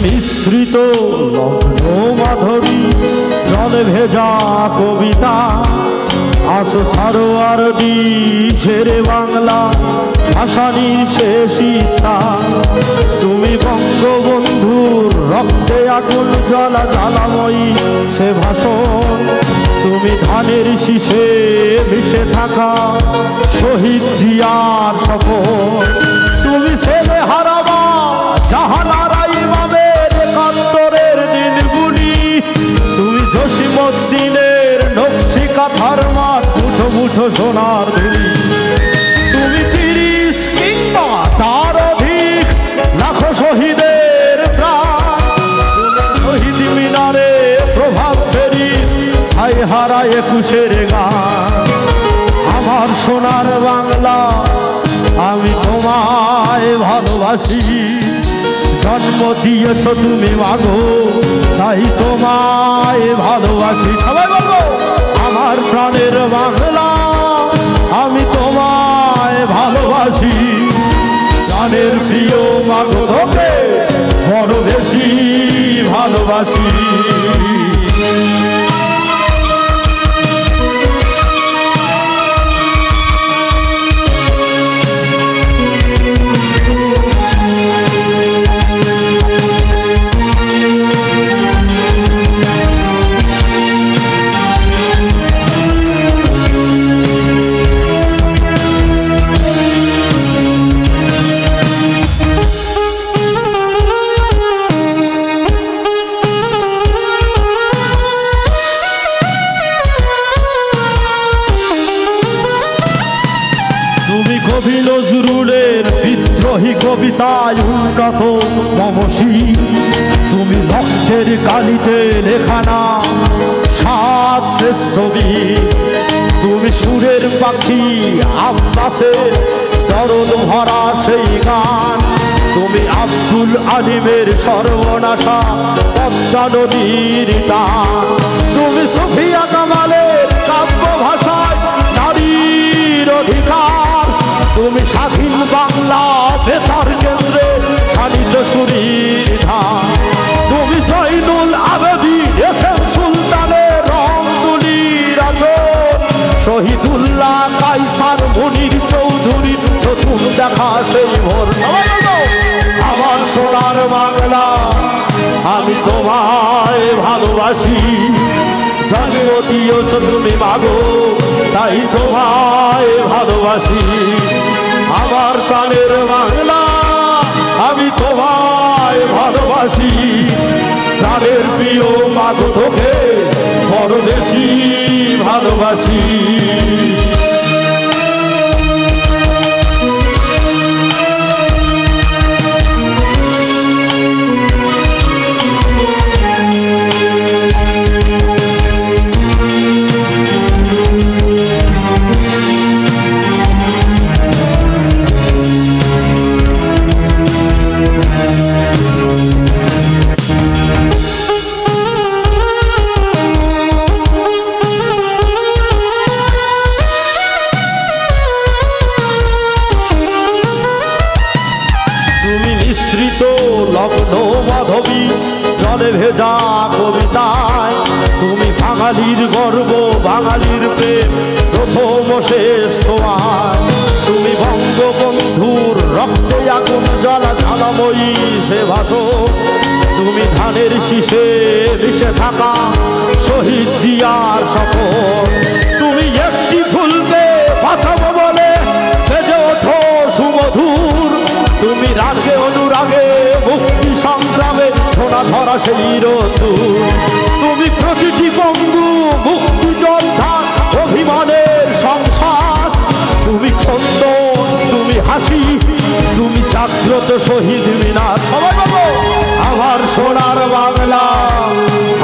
মিশ্রিত লগ্ন মাধবী জলে ভেজা কবিতা আসো সারোয়ার দিশেরে বাংলা ভাষানির শেষ ইচ্ছা। তুমি বঙ্গবন্ধুর রক্তে আগুন জ্বালা জ্বালাময়ী সে ভাষণ। তুমি ধানের শীষে মিশে থাকা শহীদ জিয়ার শপথ। তুমি ছেলে হারাবা জাহানারা ইমামের একাত্তরের দিনগুলি। তুমি জসিমউদ্দিনের নকশি কাঁথার মাঠ মুঠো মুঠো সোনার ধুলি। তুমি 30 কিংবা তার অধিক লাখো শহীদের প্রাণ। শহীদ মিনারে প্রভাত ফেরি হাই হারা 21-এর গান। আমার সোনার বাংলা আমি তোমায় ভালোবাসি। জন্ম দিয়েছ তুমি মাগো তাই তোমায় ভালোবাসি। সবাই বলো আমার প্রাণের বাংলা আমি তোমায় ভালোবাসি। প্রাণের প্রিয় মাগো তোকে বড় বেশি ভালোবাসি। কবি নজরুলের বিদ্রোহী কবিতায় উন্নত মমসী। তুমি রক্তের কালিতে লেখানা সাত শ্রেষ্ঠ বীর। তুমি সুরের পাখি আব্বাসের দরদ ভরা সেই গান। তুমি আব্দুল আলিমের সর্বনাশা পদ্মা নদীর টান। তুমি সুফিয়া কামালের কাব্য ভাষায় নারীর অধিকার। তুমি স্বাধীন বাংলা বেতার কেন্দ্রে শানিত সুরীর ধান। তুমি জয়নুল আবেদিন এসএম সুলতানের রং তুলির আচর। শহীদুল্লাহ কায়সার মনির চৌধুরীর নতুন দেখা সেই ভোর। আমার সোনার বাংলা আমি তোমায় ভালোবাসি। জন্ম দিয়েছ তুমি মাগো তাই তোমায় ভালোবাসি। আমার প্রাণের বাংলা আমি তোমায় ভালোবাসি। প্রাণের প্রিয় মাগো তোকে বড় বেশি ভালোবাসি। লগ্ন মাধবী জলে ভেজা কবিতায়। তুমি বাঙালির গর্ব বাঙালির প্রেম প্রথম শেষ তোমার। তুমি বঙ্গবন্ধুর রক্তে আগুন জ্বালা জ্বালাময়ী সে ভাষণ। তুমি ধানের শীষে মিশে থাকা শহীদ জিয়ার শপথ। তুমি একটি ফুলকে বাঁচাবো বলে বেজে ওঠো সুমধুর। তুমি রাগে অনুরাগে মুক্তি সংগ্রামে সোনা ধরা সেই রোদ্দুর। তুমি প্রতিটি বঙ্গু মুক্তি যোদ্ধা অভিমানের সংসার। তুমি খন্দন তুমি হাসি তুমি জাগ্রত শহীদ মিনার। সবাই বলো আমার সোনার বাংলা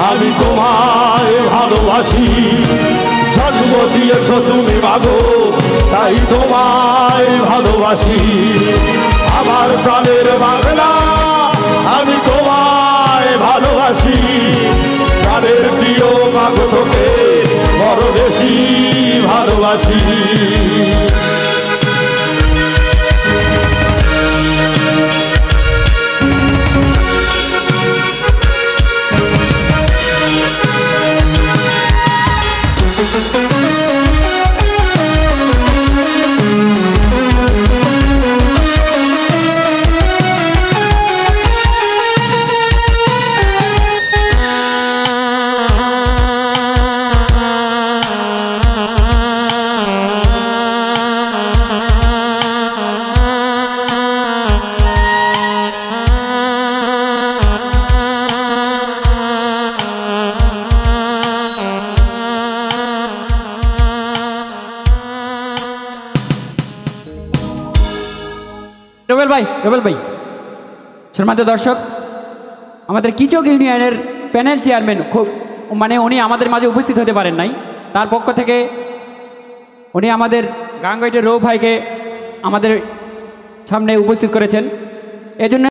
আমি তোমায় ভালোবাসি। জন্ম দিয়েছ তুমি মাগো তাই তোমায় ভালোবাসি। আমার প্রাণের বাংলা আমি তোমায় ভালোবাসি। প্রাণের প্রিয় মাগো তোকে বড় বেশি ভালোবাসি। রুবেল ভাই সম্মানিত দর্শক, আমাদের কিচক ইউনিয়নের প্যানেল চেয়ারম্যান খুব মানে উনি আমাদের মাঝে উপস্থিত হতে পারেন নাই, তার পক্ষ থেকে উনি আমাদের গাঙ্গাইটের রৌ ভাইকে আমাদের সামনে উপস্থিত করেছেন। এজন্য